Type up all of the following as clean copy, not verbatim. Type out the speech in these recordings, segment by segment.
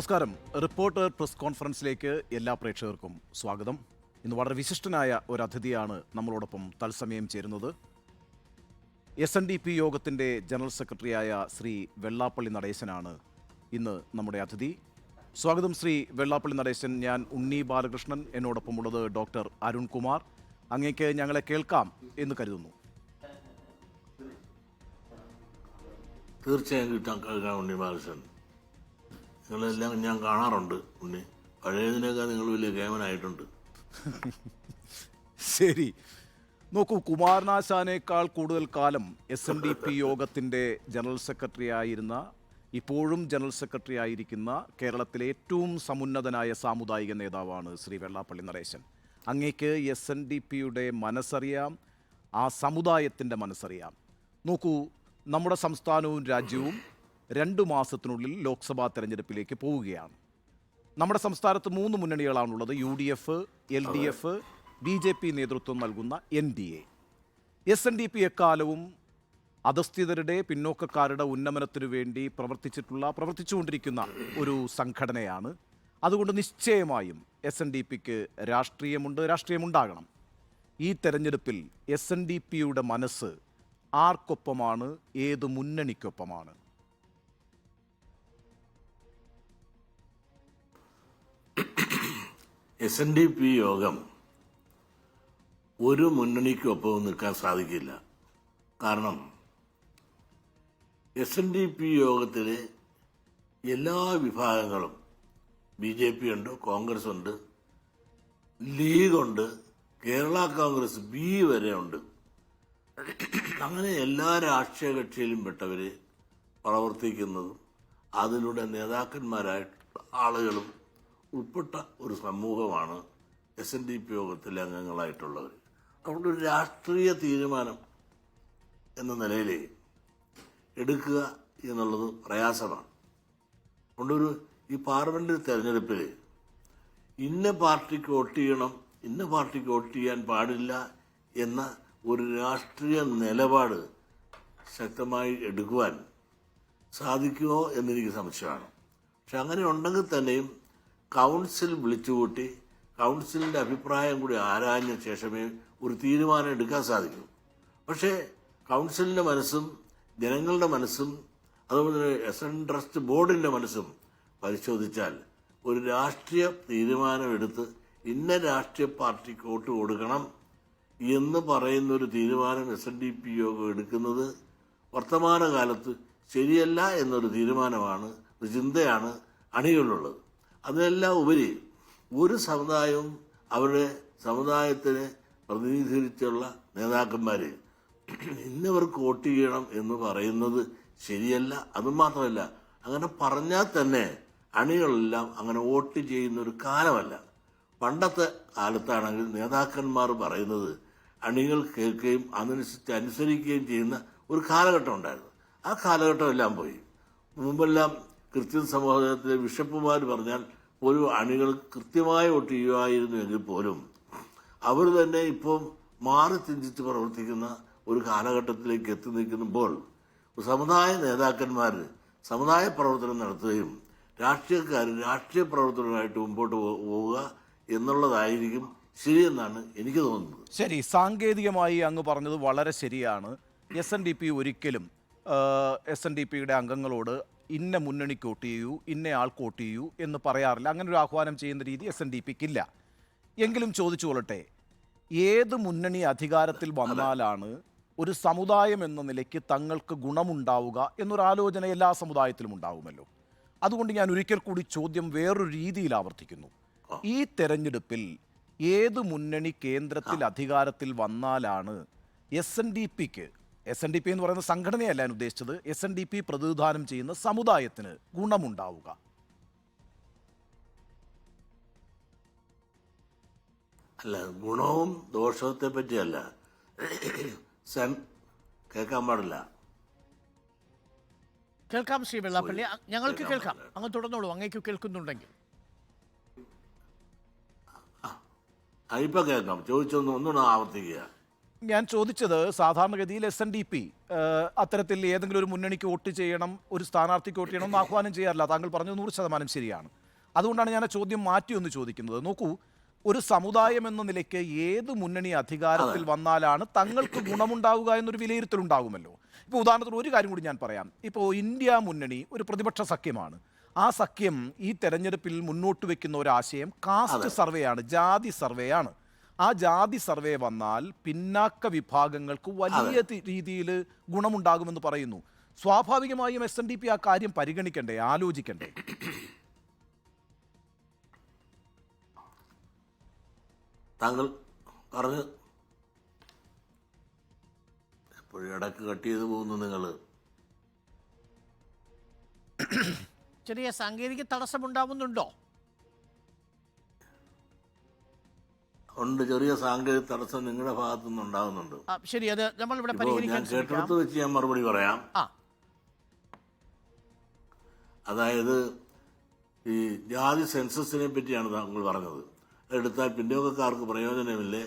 നമസ്കാരം. Reporter press കോൺഫറൻസിലേക്ക് എല്ലാ പ്രേക്ഷകർക്കും സ്വാഗതം. ഇന്ന് വളരെ വിശിഷ്ടനായ ഒരു അതിഥിയാണ് നമ്മളോടൊപ്പം തത്സമയം ചേരുന്നത്. SNDP യോഗത്തിൻ്റെ ജനറൽ സെക്രട്ടറിയായ ശ്രീ വെള്ളാപ്പള്ളി നടേശനാണ് ഇന്ന് നമ്മുടെ അതിഥി. സ്വാഗതം ശ്രീ വെള്ളാപ്പള്ളി നടേശൻ. ഞാൻ ഉണ്ണി ബാലകൃഷ്ണൻ, എന്നോടൊപ്പമുള്ളത് ഡോക്ടർ അരുൺകുമാർ. അങ്ങേക്ക് ഞങ്ങളെ കേൾക്കാം എന്ന് കരുതുന്നു. തീർച്ചയായും കേൾക്കാം ഉണ്ണി ബാലകൃഷ്ണൻ. നിങ്ങളെല്ലാം ഞാൻ കാണാറുണ്ട് ഉണ്ണി. പഴയതിനേക്കാൾ നിങ്ങൾ വലിയ കേമനായിട്ടുണ്ട്. ശരി, നോക്കൂ, കുമാരനാശാനേക്കാൾ കൂടുതൽ കാലം SNDP യോഗത്തിൻ്റെ ജനറൽ സെക്രട്ടറി ആയിരുന്ന, ഇപ്പോഴും ജനറൽ സെക്രട്ടറി ആയിരിക്കുന്ന കേരളത്തിലെ ഏറ്റവും സമുന്നതനായ സാമുദായിക നേതാവാണ് ശ്രീ വെള്ളാപ്പള്ളി നടേശൻ. അങ്ങേക്ക് SNDPയുടെ മനസ്സറിയാം, ആ സമുദായത്തിൻ്റെ മനസ്സറിയാം. നോക്കൂ, നമ്മുടെ സംസ്ഥാനവും രാജ്യവും 2 മാസത്തിനുള്ളിൽ ലോക്സഭാ തെരഞ്ഞെടുപ്പിലേക്ക് പോവുകയാണ്. നമ്മുടെ സംസ്ഥാനത്ത് 3 മുന്നണികളാണുള്ളത്: UDF, LDF, BJP നേതൃത്വം നൽകുന്ന NDA. SNDP എക്കാലവും അധസ്ഥിതരുടെ, പിന്നോക്കക്കാരുടെ ഉന്നമനത്തിനു വേണ്ടി പ്രവർത്തിച്ചുകൊണ്ടിരിക്കുന്ന ഒരു സംഘടനയാണ്. അതുകൊണ്ട് നിശ്ചയമായും SNDPക്ക് രാഷ്ട്രീയമുണ്ടാകണം. ഈ തെരഞ്ഞെടുപ്പിൽ SNDPയുടെ മനസ്സ് ആർക്കൊപ്പമാണ്, ഏത് മുന്നണിക്കൊപ്പമാണ്? SNDP യോഗം ഒരു മുന്നണിക്കൊപ്പവും നിൽക്കാൻ സാധിക്കില്ല. കാരണം SNDP യോഗത്തിലെ എല്ലാ വിഭാഗങ്ങളും, BJP ഉണ്ട്, കോൺഗ്രസ് ഉണ്ട്, ലീഗുണ്ട്, കേരള കോൺഗ്രസ് B വരെ ഉണ്ട്. അങ്ങനെ എല്ലാ രാഷ്ട്രീയ കക്ഷിയിലും പെട്ടവർ പ്രവർത്തിക്കുന്നതും അതിലൂടെ നേതാക്കന്മാരായിട്ടുള്ള ആളുകളും ഉൾപ്പെട്ട ഒരു സമൂഹമാണ് SNDP യോഗത്തിലെ അംഗങ്ങളായിട്ടുള്ളവർ. അതുകൊണ്ട് ഒരു രാഷ്ട്രീയ തീരുമാനം എന്ന നിലയിൽ എടുക്കുക എന്നുള്ളത് പ്രയാസമാണ്. അതുകൊണ്ടൊരു ഈ പാർലമെന്റ് തെരഞ്ഞെടുപ്പിൽ ഇന്ന പാർട്ടിക്ക് വോട്ട് ചെയ്യണം, ഇന്ന പാർട്ടിക്ക് വോട്ട് ചെയ്യാൻ പാടില്ല എന്ന ഒരു രാഷ്ട്രീയ നിലപാട് ശക്തമായി എടുക്കുവാൻ സാധിക്കുമോ എന്നെനിക്ക് സംശയമാണ്. പക്ഷെ അങ്ങനെ ഉണ്ടെങ്കിൽ തന്നെയും കൗൺസിൽ വിളിച്ചുകൂട്ടി കൗൺസിലിൻ്റെ അഭിപ്രായം കൂടി ആരാഞ്ഞ ശേഷമേ ഒരു തീരുമാനം എടുക്കാൻ സാധിക്കൂ. പക്ഷേ കൗൺസിലിൻ്റെ മനസ്സും ജനങ്ങളുടെ മനസ്സും അതുപോലെ തന്നെ SN ട്രസ്റ്റ് ബോർഡിൻ്റെ മനസ്സും പരിശോധിച്ചാൽ ഒരു രാഷ്ട്രീയ തീരുമാനമെടുത്ത് ഇന്ന രാഷ്ട്രീയ പാർട്ടിക്ക് വോട്ട് കൊടുക്കണം എന്ന് പറയുന്ന ഒരു തീരുമാനം SNDP യോഗം എടുക്കുന്നത് വർത്തമാനകാലത്ത് ശരിയല്ല എന്നൊരു തീരുമാനമാണ്, ഒരു ചിന്തയാണ് അണികളിലുള്ളത്. അതിനെല്ലാം ഉപരി ഒരു സമുദായവും അവരുടെ സമുദായത്തിനെ പ്രതിനിധീകരിച്ചുള്ള നേതാക്കന്മാർ ഇന്നവർക്ക് വോട്ട് ചെയ്യണം എന്ന് പറയുന്നത് ശരിയല്ല. അതുമാത്രമല്ല, അങ്ങനെ പറഞ്ഞാൽ തന്നെ അണികളെല്ലാം അങ്ങനെ വോട്ട് ചെയ്യുന്ന ഒരു കാലമല്ല. പണ്ടത്തെ കാലത്താണെങ്കിൽ നേതാക്കന്മാർ പറയുന്നത് അണികൾ കേൾക്കുകയും അതനുസരിച്ച് അനുസരിക്കുകയും ചെയ്യുന്ന ഒരു കാലഘട്ടം ഉണ്ടായിരുന്നു. ആ കാലഘട്ടം എല്ലാം പോയി. മുമ്പെല്ലാം ക്രിസ്ത്യൻ സമൂഹത്തിലെ ബിഷപ്പുമാർ പറഞ്ഞാൽ ഒരു അണികൾ കൃത്യമായി വോട്ട് ചെയ്യുമായിരുന്നുവെങ്കിൽ പോലും അവർ തന്നെ ഇപ്പം മാറി ചിന്തിച്ച് പ്രവർത്തിക്കുന്ന ഒരു കാലഘട്ടത്തിലേക്ക് എത്തി നിൽക്കുമ്പോൾ സമുദായ നേതാക്കന്മാർ സമുദായ പ്രവർത്തനം നടത്തുകയും രാഷ്ട്രീയക്കാർ രാഷ്ട്രീയ പ്രവർത്തനവുമായിട്ട് മുമ്പോട്ട് പോവുക എന്നുള്ളതായിരിക്കും ശരിയെന്നാണ് എനിക്ക് തോന്നുന്നത്. ശരി, സാങ്കേതികമായി അങ്ങ് പറഞ്ഞത് വളരെ ശരിയാണ്. SNDP ഒരിക്കലും SNDPയുടെ അംഗങ്ങളോട് ഇന്ന മുന്നണിക്ക് വോട്ട് ചെയ്യൂ, ഇന്ന ആൾക്ക് വോട്ട് ചെയ്യൂ എന്ന് പറയാറില്ല. അങ്ങനെ ഒരു ആഹ്വാനം ചെയ്യുന്ന രീതി SNDPക്കില്ല. എങ്കിലും ചോദിച്ചു കൊള്ളട്ടെ, ഏത് മുന്നണി അധികാരത്തിൽ വന്നാലാണ് ഒരു സമുദായം എന്ന നിലയ്ക്ക് തങ്ങൾക്ക് ഗുണമുണ്ടാവുക എന്നൊരാലോചന എല്ലാ സമുദായത്തിലും ഉണ്ടാവുമല്ലോ. അതുകൊണ്ട് ഞാൻ ഒരിക്കൽ കൂടി ചോദ്യം വേറൊരു രീതിയിൽ ആവർത്തിക്കുന്നു. ഈ തെരഞ്ഞെടുപ്പിൽ ഏത് മുന്നണി കേന്ദ്രത്തിൽ അധികാരത്തിൽ വന്നാലാണ് SNDP എന്ന് പറയുന്ന സംഘടനയല്ല ഞാൻ ഉദ്ദേശിച്ചത്, SNDP പ്രതിനിധാനം ചെയ്യുന്ന സമുദായത്തിന് ഗുണമുണ്ടാവുക? അല്ല, ഗുണവും ദോഷത്തെ പറ്റിയല്ല. കേൾക്കാൻ പാടില്ല. കേൾക്കാം ശ്രീ വെള്ളാപ്പള്ളി, ഞങ്ങൾക്ക് കേൾക്കാം. അങ്ങ് തുടർന്നോളൂ, അങ്ങേക്ക് കേൾക്കുന്നുണ്ടെങ്കിൽ. ഇപ്പൊ കേൾക്കാം. ചോദിച്ചൊന്നും ഒന്നുകൂടെ ആവർത്തിക്കുക. ഞാൻ ചോദിച്ചത് സാധാരണഗതിയിൽ SNDP അത്തരത്തിൽ ഏതെങ്കിലും ഒരു മുന്നണിക്ക് വോട്ട് ചെയ്യണം, ഒരു സ്ഥാനാർത്ഥിക്ക് വോട്ട് ചെയ്യണം എന്ന് ആഹ്വാനം ചെയ്യാറില്ല. താങ്കൾ പറഞ്ഞത് 100% ശരിയാണ്. അതുകൊണ്ടാണ് ഞാൻ ആ ചോദ്യം മാറ്റി ഒന്ന് ചോദിക്കുന്നത്. നോക്കൂ, ഒരു സമുദായം എന്ന നിലയ്ക്ക് ഏത് മുന്നണി അധികാരത്തിൽ വന്നാലാണ് തങ്ങൾക്ക് ഗുണമുണ്ടാവുക എന്നൊരു വിലയിരുത്തലുണ്ടാകുമല്ലോ. ഇപ്പോൾ ഉദാഹരണത്തിന് ഒരു കാര്യം കൂടി ഞാൻ പറയാം. ഇപ്പോൾ ഇന്ത്യ മുന്നണി ഒരു പ്രതിപക്ഷ സഖ്യമാണ്. ആ സഖ്യം ഈ തെരഞ്ഞെടുപ്പിൽ മുന്നോട്ട് വെക്കുന്ന ഒരാശയം കാസ്റ്റ് സർവേയാണ്, ജാതി സർവേയാണ്. ആ ജാതി സർവേ വന്നാൽ പിന്നാക്ക വിഭാഗങ്ങൾക്ക് വലിയ രീതിയിൽ ഗുണമുണ്ടാകുമെന്ന് പറയുന്നു. സ്വാഭാവികമായും SNDP ആ കാര്യം പരിഗണിക്കണ്ടേ, ആലോചിക്കണ്ടേ? താങ്കൾ പറഞ്ഞ് എപ്പോഴും ഇടക്ക് കട്ട് ചെയ്ത് പോകുന്നു നിങ്ങൾ. ചെറിയ സാങ്കേതിക തടസ്സമുണ്ടാവുന്നുണ്ടോ? ഉണ്ട്, ചെറിയ സാങ്കേതിക തടസ്സം നിങ്ങളുടെ ഭാഗത്തു നിന്ന് ഉണ്ടാകുന്നുണ്ട്. ശരി, അത് നമ്മൾ ഇവിടെ ഞാൻ പരിഹരിക്കാൻ കേട്ടെടുത്ത് വെച്ച് ഞാൻ മറുപടി പറയാം. ആ അതായത് ഈ ജാതി സെൻസസിനെ പറ്റിയാണ് താങ്കൾ പറഞ്ഞത്. എടുത്താൽ പിന്നോക്കക്കാർക്ക് പ്രയോജനമില്ലേ,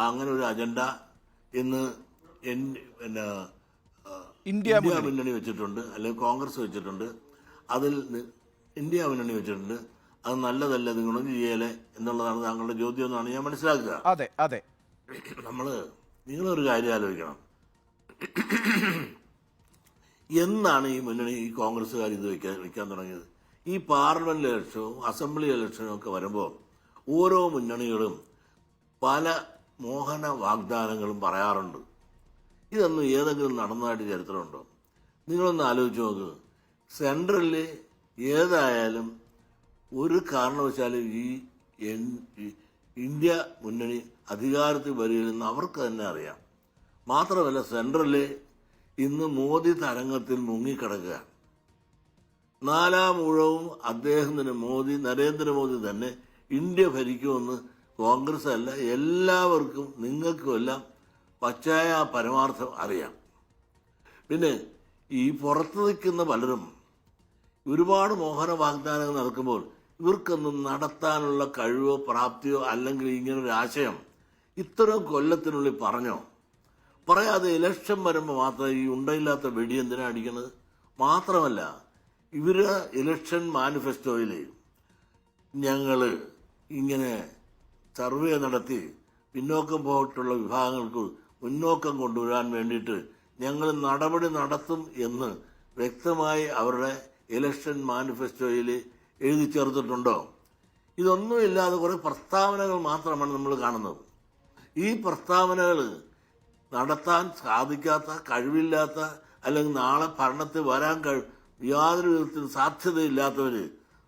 അങ്ങനെ ഒരു അജണ്ട ഇന്ന് പിന്നെ ഇന്ത്യ മുന്നണി വെച്ചിട്ടുണ്ട്, അല്ലെങ്കിൽ കോൺഗ്രസ് വെച്ചിട്ടുണ്ട്. അതിൽ ഇന്ത്യ മുന്നണി വെച്ചിട്ടുണ്ട്. അത് നല്ലതല്ല, ഇത് ഗുണം ചെയ്യലേ എന്നുള്ളതാണ് താങ്കളുടെ ചോദ്യം എന്നാണ് ഞാൻ മനസ്സിലാക്കുക. അതെ അതെ, നിങ്ങളൊരു കാര്യം ആലോചിക്കണം. എന്നാണ് ഈ മുന്നണി, ഈ കോൺഗ്രസ്സുകാർ ഇത് വെക്കാൻ തുടങ്ങിയത്? ഈ പാർലമെന്റ് ഇലക്ഷനും അസംബ്ലി ഇലക്ഷനും ഒക്കെ വരുമ്പോൾ ഓരോ മുന്നണികളും പല മോഹന വാഗ്ദാനങ്ങളും പറയാറുണ്ട്. ഇതൊന്നും ഏതെങ്കിലും നടന്നതായിട്ട് ചരിത്രമുണ്ടോ? നിങ്ങളൊന്ന് ആലോചിച്ച് നോക്ക്. സെൻട്രലിൽ ഏതായാലും ഒരു കാരണവശാലും ഈ ഇന്ത്യ മുന്നണി അധികാരത്തിൽ വരില്ലെന്ന് അവർക്ക് തന്നെ അറിയാം. മാത്രമല്ല, സെൻട്രലിൽ ഇന്ന് മോദി തരംഗത്തിൽ മുങ്ങിക്കിടക്കുക. നാലാം ഊഴവും അദ്ദേഹത്തിന് നരേന്ദ്രമോദി തന്നെ ഇന്ത്യ ഭരിക്കുമെന്ന് കോൺഗ്രസ് അല്ല, എല്ലാവർക്കും നിങ്ങൾക്കുമെല്ലാം പച്ചയായ പരമാർത്ഥം അറിയാം. പിന്നെ ഈ പുറത്തു നിൽക്കുന്ന പലരും ഒരുപാട് മോഹന വാഗ്ദാനങ്ങൾ നടക്കുമ്പോൾ ഇവർക്കൊന്നും നടത്താനുള്ള കഴിവോ പ്രാപ്തിയോ അല്ലെങ്കിൽ ഇങ്ങനൊരു ആശയം ഇത്രയും കൊല്ലത്തിനുള്ളിൽ പറയാതെ ഇലക്ഷൻ വരുമ്പോൾ മാത്രം ഈ ഉണ്ടയില്ലാത്ത വെടി എന്തിനാ അടിക്കുന്നത്? മാത്രമല്ല, ഇവര് ഇലക്ഷൻ മാനിഫെസ്റ്റോയിൽ ഞങ്ങൾ ഇങ്ങനെ സർവേ നടത്തി പിന്നോക്കം പോയിട്ടുള്ള വിഭാഗങ്ങൾക്ക് മുന്നോക്കം കൊണ്ടുവരാൻ വേണ്ടിയിട്ട് ഞങ്ങൾ നടപടി നടത്തും എന്ന് വ്യക്തമായി അവരുടെ ഇലക്ഷൻ മാനിഫെസ്റ്റോയിൽ എഴുതി ചേർത്തിട്ടുണ്ടോ? ഇതൊന്നുമില്ലാതെ കുറേ പ്രസ്താവനകൾ മാത്രമാണ് നമ്മൾ കാണുന്നത്. ഈ പ്രസ്താവനകൾ നടത്താൻ സാധിക്കാത്ത, കഴിവില്ലാത്ത, അല്ലെങ്കിൽ നാളെ ഭരണത്തിൽ വരാൻ യാതൊരു വിധത്തിൽ സാധ്യതയില്ലാത്തവർ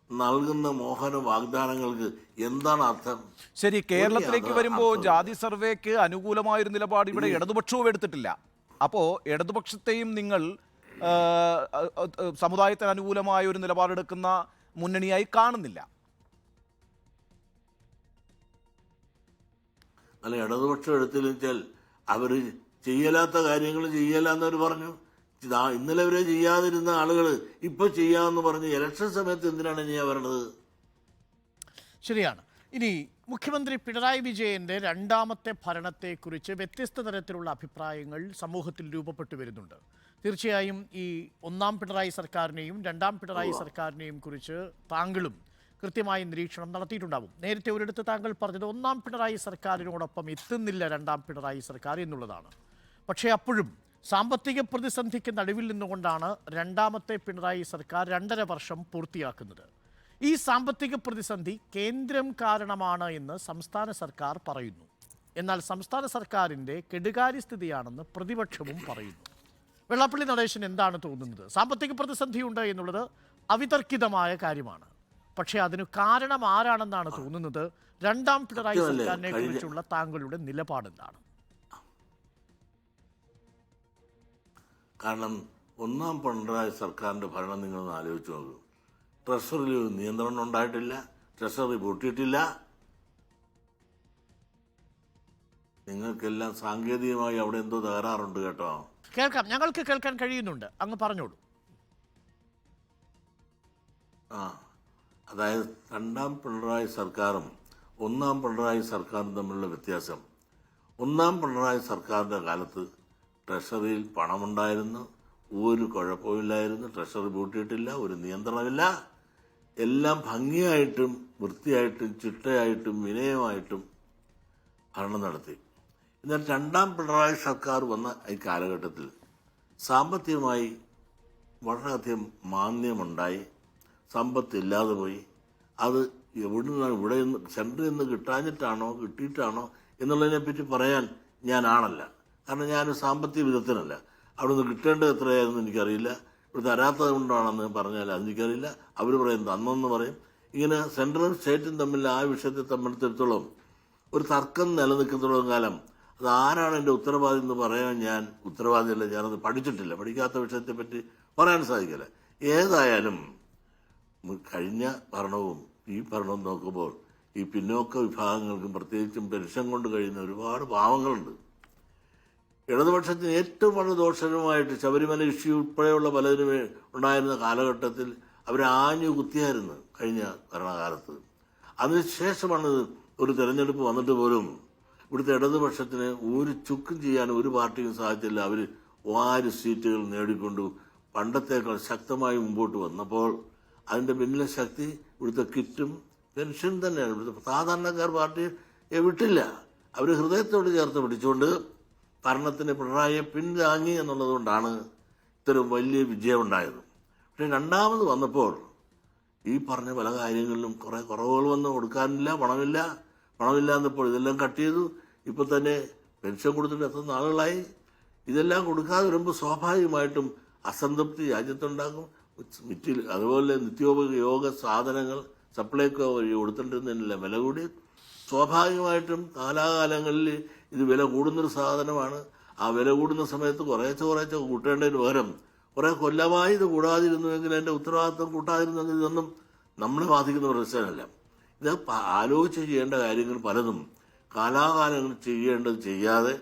നൽകുന്ന മോഹന വാഗ്ദാനങ്ങൾക്ക് എന്താണ് അർത്ഥം? ശരി, കേരളത്തിലേക്ക് വരുമ്പോൾ ജാതി സർവേക്ക് അനുകൂലമായൊരു നിലപാട് ഇവിടെ ഇടതുപക്ഷവും എടുത്തിട്ടില്ല. അപ്പോൾ ഇടതുപക്ഷത്തെയും നിങ്ങൾ സമുദായത്തിന് അനുകൂലമായ ഒരു നിലപാടെടുക്കുന്ന മുന്നണിയായി കാണുന്നില്ല. അല്ല, ഇടതുപക്ഷം എടുത്തില്ല വെച്ചാൽ അവർ ചെയ്യലാത്ത കാര്യങ്ങൾ ചെയ്യലാന്നവർ പറഞ്ഞു. ഇന്നലെ വരെ ചെയ്യാതിരുന്ന ആളുകൾ ഇപ്പൊ ചെയ്യാമെന്ന് പറഞ്ഞ് ഇലക്ഷൻ സമയത്ത് എന്തിനാണ് ചെയ്യാൻ വരണത്? ശരിയാണ്. ഇനി മുഖ്യമന്ത്രി പിണറായി വിജയന്റെ രണ്ടാമത്തെ ഭരണത്തെക്കുറിച്ച് വ്യത്യസ്ത തരത്തിലുള്ള അഭിപ്രായങ്ങൾ സമൂഹത്തിൽ രൂപപ്പെട്ടു വരുന്നുണ്ട്. തീർച്ചയായും ഈ ഒന്നാം പിണറായി സർക്കാരിനെയും രണ്ടാം പിണറായി സർക്കാരിനെയും കുറിച്ച് താങ്കളും കൃത്യമായ നിരീക്ഷണം നടത്തിയിട്ടുണ്ടാവും. നേരത്തെ ഒരിടത്ത് താങ്കൾ പറഞ്ഞത് ഒന്നാം പിണറായി സർക്കാരിനോടൊപ്പം എത്തുന്നില്ല രണ്ടാം പിണറായി സർക്കാർ എന്നുള്ളതാണ്. പക്ഷേ അപ്പോഴും സാമ്പത്തിക പ്രതിസന്ധിക്ക് നടുവിൽ നിന്നുകൊണ്ടാണ് രണ്ടാമത്തെ പിണറായി സർക്കാർ 2.5 വർഷം പൂർത്തിയാക്കുന്നത്. ഈ സാമ്പത്തിക പ്രതിസന്ധി കേന്ദ്രം കാരണമാണ് എന്ന് സംസ്ഥാന സർക്കാർ പറയുന്നു. എന്നാൽ സംസ്ഥാന സർക്കാരിൻ്റെ കെടുകാര്യസ്ഥിതിയാണെന്ന് പ്രതിപക്ഷവും പറയുന്നു. വെള്ളാപ്പള്ളി നടേശൻ എന്താണ് തോന്നുന്നത്? സാമ്പത്തിക പ്രതിസന്ധിയുണ്ട് എന്നുള്ളത് അവിതർക്കിതമായ കാര്യമാണ്. പക്ഷേ അതിന് കാരണം ആരാണെന്നാണ് തോന്നുന്നത്? രണ്ടാം പിണറായി സർക്കാരിനെ കുറിച്ചുള്ള താങ്കളുടെ നിലപാടെന്താണ്? കാരണം ഒന്നാം പിണറായി സർക്കാരിൻ്റെ ഭരണം നിങ്ങളൊന്ന് ആലോചിച്ച് നോക്കൂ. ട്രഷറിയിൽ ഒരു നിയന്ത്രണം ഉണ്ടായിട്ടില്ല, ട്രഷറി പൂട്ടിയിട്ടില്ല. നിങ്ങൾക്കെല്ലാം സാങ്കേതികമായി അവിടെ എന്തോ തകരാറുണ്ട് കേട്ടോ. കേൾക്കാം, ഞങ്ങൾക്ക് കേൾക്കാൻ കഴിയുന്നുണ്ട്, അങ്ങ് പറഞ്ഞോളൂ. അതായത് രണ്ടാം പിണറായി സർക്കാരും ഒന്നാം പിണറായി സർക്കാരും തമ്മിലുള്ള വ്യത്യാസം, ഒന്നാം പിണറായി സർക്കാരിൻ്റെ കാലത്ത് ട്രഷറിയിൽ പണമുണ്ടായിരുന്നു, ഒരു കുഴപ്പമില്ലായിരുന്നു, ട്രഷറി പൂട്ടിയിട്ടില്ല, ഒരു നിയന്ത്രണമില്ല. എല്ലാം ഭംഗിയായിട്ടും വൃത്തിയായിട്ടും ചിട്ടയായിട്ടും വിനയമായിട്ടും ഭരണം നടത്തി. എന്നാൽ രണ്ടാം പിണറായി സർക്കാർ വന്ന ഈ കാലഘട്ടത്തിൽ സാമ്പത്തികമായി വളരെയധികം മാന്ദ്യമുണ്ടായി, സമ്പത്തില്ലാതെ പോയി. അത് എവിടുന്നാണ്, ഇവിടെ നിന്ന് സെൻട്രിൽ നിന്ന് കിട്ടാഞ്ഞിട്ടാണോ കിട്ടിയിട്ടാണോ എന്നുള്ളതിനെപ്പറ്റി പറയാൻ ഞാനാണല്ല. കാരണം ഞാനൊരു സാമ്പത്തിക വിദഗ്ധനല്ല. അവിടെ നിന്ന് കിട്ടേണ്ടത് എത്രയായിരുന്നു എനിക്കറിയില്ല, ഇവിടെ തരാത്തത് കൊണ്ടാണെന്ന് പറഞ്ഞാൽ അതെനിക്കറിയില്ല. അവർ പറയും തന്നെന്ന് പറയും. ഇങ്ങനെ സെൻട്രലും സ്റ്റേറ്റും തമ്മിൽ ആ വിഷയത്തെ സംബന്ധിച്ചിടത്തോളം ഒരു തർക്കം നിലനിൽക്കുന്നിടത്തോളം കാലം അത് ആരാണ് എൻ്റെ ഉത്തരവാദി എന്ന് പറയാൻ ഞാൻ ഉത്തരവാദിയല്ല. ഞാനത് പഠിച്ചിട്ടില്ല, പഠിക്കാത്ത വിഷയത്തെപ്പറ്റി പറയാൻ സാധിക്കില്ല. ഏതായാലും കഴിഞ്ഞ ഭരണവും ഈ ഭരണവും നോക്കുമ്പോൾ ഈ പിന്നോക്ക വിഭാഗങ്ങൾക്കും പ്രത്യേകിച്ചും പെൻഷൻ കൊണ്ട് കഴിയുന്ന ഒരുപാട് പാവങ്ങളുണ്ട്. ഇടതുപക്ഷത്തിന് ഏറ്റവും വളരെ ദോഷകരമായിട്ട് ശബരിമല ഇഷ്യൂ ഉൾപ്പെടെയുള്ള പലതിനും ഉണ്ടായിരുന്ന കാലഘട്ടത്തിൽ അവർ ആഞ്ഞു കുത്തിയായിരുന്നു കഴിഞ്ഞ ഭരണകാലത്ത്. അതിനുശേഷമാണ് ഒരു തെരഞ്ഞെടുപ്പ് വന്നിട്ട് പോലും ഇവിടുത്തെ ഇടതുപക്ഷത്തിന് ഒരു ചുക്കും ചെയ്യാൻ ഒരു പാർട്ടിയും സാധിച്ചില്ല. അവർ 4 സീറ്റുകൾ നേടിക്കൊണ്ടു പണ്ടത്തേക്കാൾ ശക്തമായി മുമ്പോട്ട് വന്നപ്പോൾ അതിൻ്റെ പിന്നിലെ ശക്തി ഇവിടുത്തെ കിറ്റും പെൻഷൻ തന്നെയാണ്. ഇവിടുത്തെ സാധാരണക്കാർ പാർട്ടിയെ വിട്ടില്ല. അവർ ഹൃദയത്തോട് ചേർത്ത് പിടിച്ചുകൊണ്ട് ഭരണത്തിന് പിണറായിയെ പിന്താങ്ങി എന്നുള്ളതുകൊണ്ടാണ് ഇത്തരം വലിയ വിജയമുണ്ടായത്. പക്ഷേ രണ്ടാമത് വന്നപ്പോൾ ഈ പറഞ്ഞ പല കാര്യങ്ങളിലും കുറേ കുറവുകൾ വന്ന് കൊടുക്കാനില്ല, പണമില്ല എന്നപ്പോൾ ഇതെല്ലാം കട്ട് ചെയ്തു. ഇപ്പോൾ തന്നെ പെൻഷൻ കൊടുത്തിട്ട് എത്ര നാളുകളായി. ഇതെല്ലാം കൊടുക്കാതെ വരുമ്പോൾ സ്വാഭാവികമായിട്ടും അസംതൃപ്തി രാജ്യത്തുണ്ടാകും. അതുപോലെ നിത്യോപയോഗ സാധനങ്ങൾ സപ്ലൈകോ വഴി കൊടുത്തിട്ടുണ്ടെന്നില്ല വില കൂടി. സ്വാഭാവികമായിട്ടും കാലാകാലങ്ങളിൽ ഇത് വില കൂടുന്നൊരു സാധനമാണ്. ആ വില കൂടുന്ന സമയത്ത് കുറേശ്ശെ കൂട്ടേണ്ടതിന് പകരം കുറേ കൊല്ലമായി ഇത് കൂടാതിരുന്നുവെങ്കിൽ അതിൻ്റെ ഉത്തരവാദിത്വം കൂട്ടാതിരുന്നെങ്കിൽ ഇതൊന്നും നമ്മളെ ബാധിക്കുന്ന പ്രശ്നമല്ല. ഇത് ആലോചിച്ച് ചെയ്യേണ്ട കാര്യങ്ങൾ പലതും കാലാകാലങ്ങൾ ചെയ്യേണ്ടത് ചെയ്യാതെ